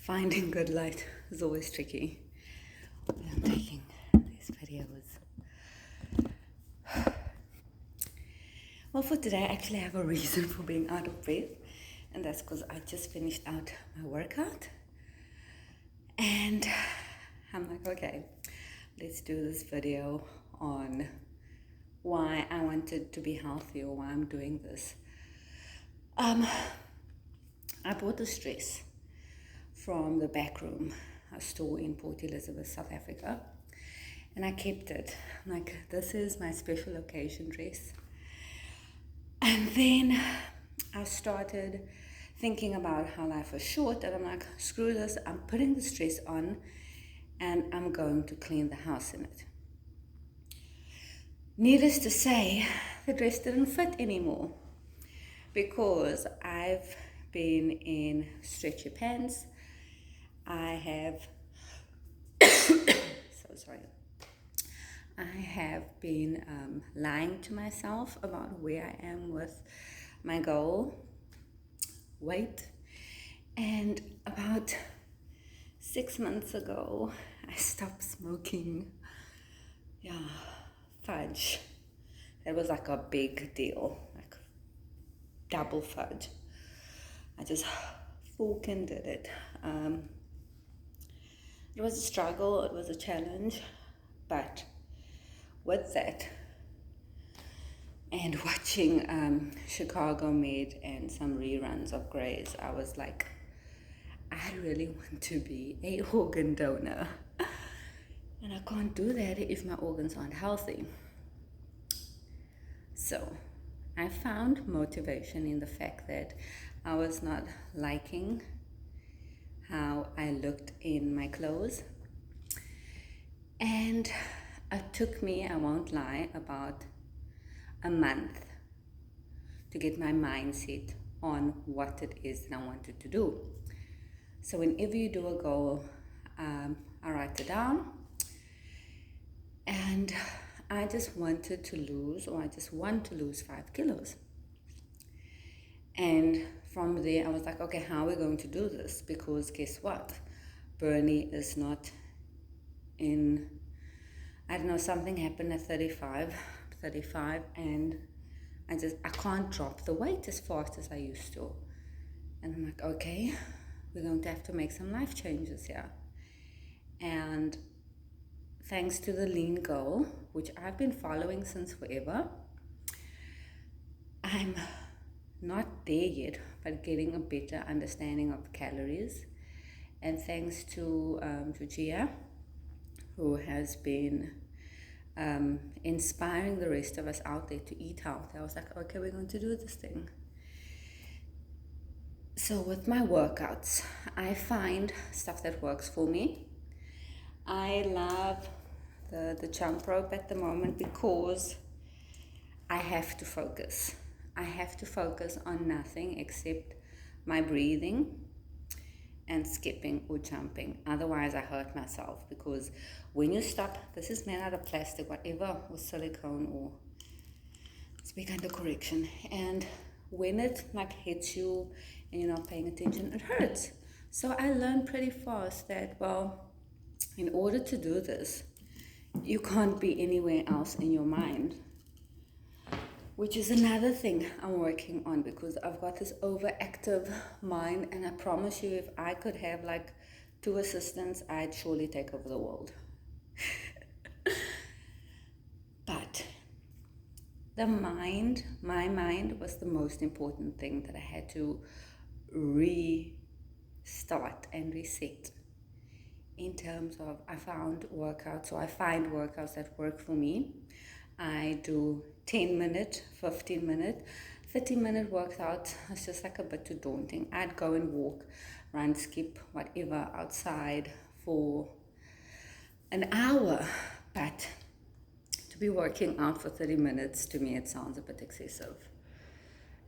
Finding good light is always tricky when I'm taking these videos. Well, for today, I actually have a reason for being out of breath, and that's because I just finished out my workout. And I'm like, okay, let's do this video on why I wanted to be healthy or why I'm doing this. I bought this dress from the Backroom, a store in Port Elizabeth, South Africa, and I kept it. I'm like, this is my special occasion dress. And then I started thinking about how life is short, and I'm like, screw this, I'm putting this dress on and I'm going to clean the house in it. Needless to say, the dress didn't fit anymore because I've been in stretchy pants. I have, so sorry. I have been lying to myself about where I am with my goal, weight, and about 6 months ago, I stopped smoking, fudge. That was like a big deal, like double fudge. I just fucking did it. It was a struggle, it was a challenge, but with that, and watching Chicago Med and some reruns of Grey's, I was like, I really want to be a organ donor. And I can't do that if my organs aren't healthy. So I found motivation in the fact that I was not liking how I looked in my clothes. And it took me, I won't lie, about a month to get my mindset on what it is that I wanted to do. So whenever you do a goal, I write it down, and I just wanted to lose, or I just want to lose 5 kilos. And from there, I was like, okay, how are we going to do this? Because guess what? Bernie is not in, I don't know, something happened at 35, and I can't drop the weight as fast as I used to. And I'm like, okay, we're going to have to make some life changes here. And thanks to the lean goal, which I've been following since forever, I'm not there yet, but getting a better understanding of calories. And thanks to Gia, who has been inspiring the rest of us out there to eat healthy, I was like, okay, we're going to do this thing. So with my workouts, I find stuff that works for me. I love the jump rope at the moment because I have to focus. I have to focus on nothing except my breathing and skipping or jumping. Otherwise, I hurt myself, because when you stop, this is made out of plastic, whatever, or silicone, or speak under correction. And when it like hits you and you're not paying attention, it hurts. So I learned pretty fast that, well, in order to do this, you can't be anywhere else in your mind, which is another thing I'm working on, because I've got this overactive mind, and I promise you, if I could have like 2 assistants, I'd surely take over the world. But my mind was the most important thing that I had to restart and reset. In terms of, I find workouts that work for me. I do 10-minute, 15-minute, 30-minute workout. It's just like a bit too daunting. I'd go and walk, run, skip, whatever outside for an hour. But to be working out for 30 minutes, to me, it sounds a bit excessive.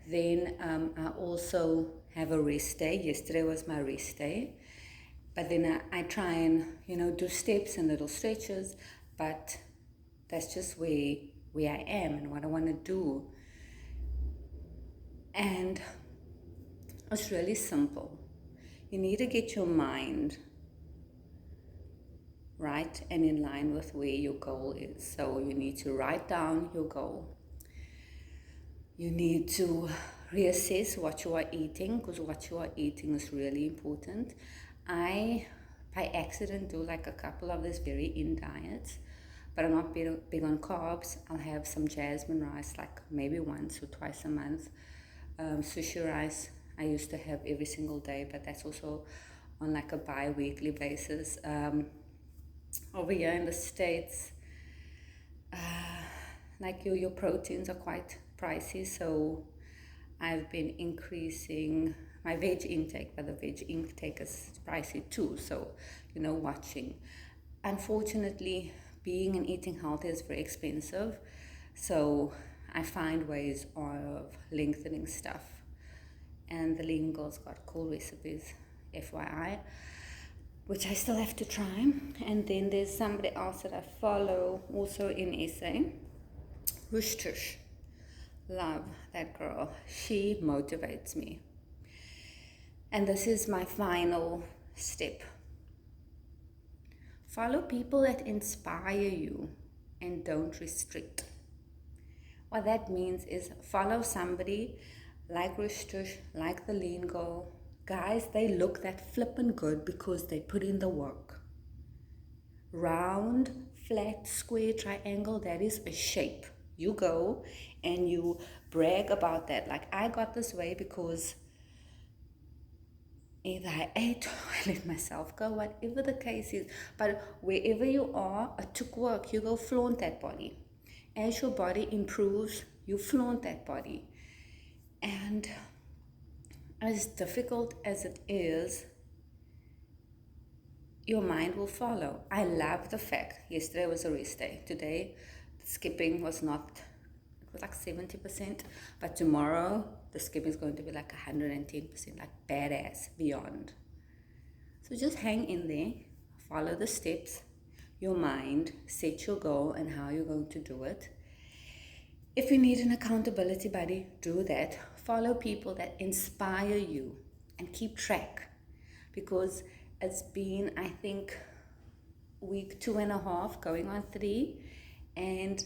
Then I also have a rest day. Yesterday was my rest day. But then I try and, do steps and little stretches, but that's just where I am and what I want to do. And it's really simple. You need to get your mind right and in line with where your goal is. So you need to write down your goal. You need to reassess what you are eating, because what you are eating is really important. I, by accident, do like a couple of these very in diets, but I'm not big on carbs. I'll have some jasmine rice, like maybe once or twice a month. Sushi rice, I used to have every single day, but that's also on like a bi-weekly basis. Over here in the States, like your proteins are quite pricey, so I've been increasing my veg intake, but the veg intake is pricey too, so watching. Unfortunately, being and eating healthy is very expensive, so I find ways of lengthening stuff, and the Lean Girl's got cool recipes, FYI, which I still have to try. And then there's somebody else that I follow, also in SA, Rush Tush. Love that girl. She motivates me. And this is my final step. Follow people that inspire you and don't restrict. What that means is follow somebody like Rush Tush, like the Lean Girl. Guys, they look that flippin' good because they put in the work. Round, flat, square, triangle, that is a shape. You go and you brag about that. Like, I got this way because either I ate or I let myself go, whatever the case is. But wherever you are, it took work. You go flaunt that body. As your body improves, you flaunt that body. And as difficult as it is, your mind will follow. I love the fact, yesterday was a rest day. Today, the skipping was not, it was like 70%, but tomorrow, the skipping is going to be like 110%, like badass, beyond. So just hang in there, follow the steps, your mind, set your goal and how you're going to do it. If you need an accountability buddy, do that. Follow people that inspire you and keep track, because it's been, I think, week 2.5 going on 3, and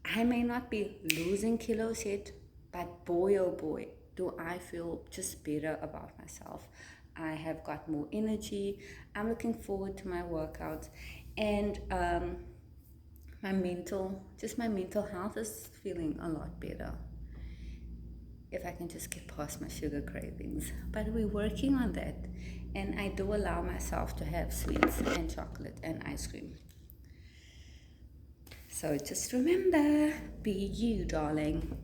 I may not be losing kilos yet, but boy oh boy, do I feel just better about myself. I have got more energy. I'm looking forward to my workouts, and my mental health is feeling a lot better. If I can just get past my sugar cravings. But we're working on that. And I do allow myself to have sweets and chocolate and ice cream. So just remember, be you, darling.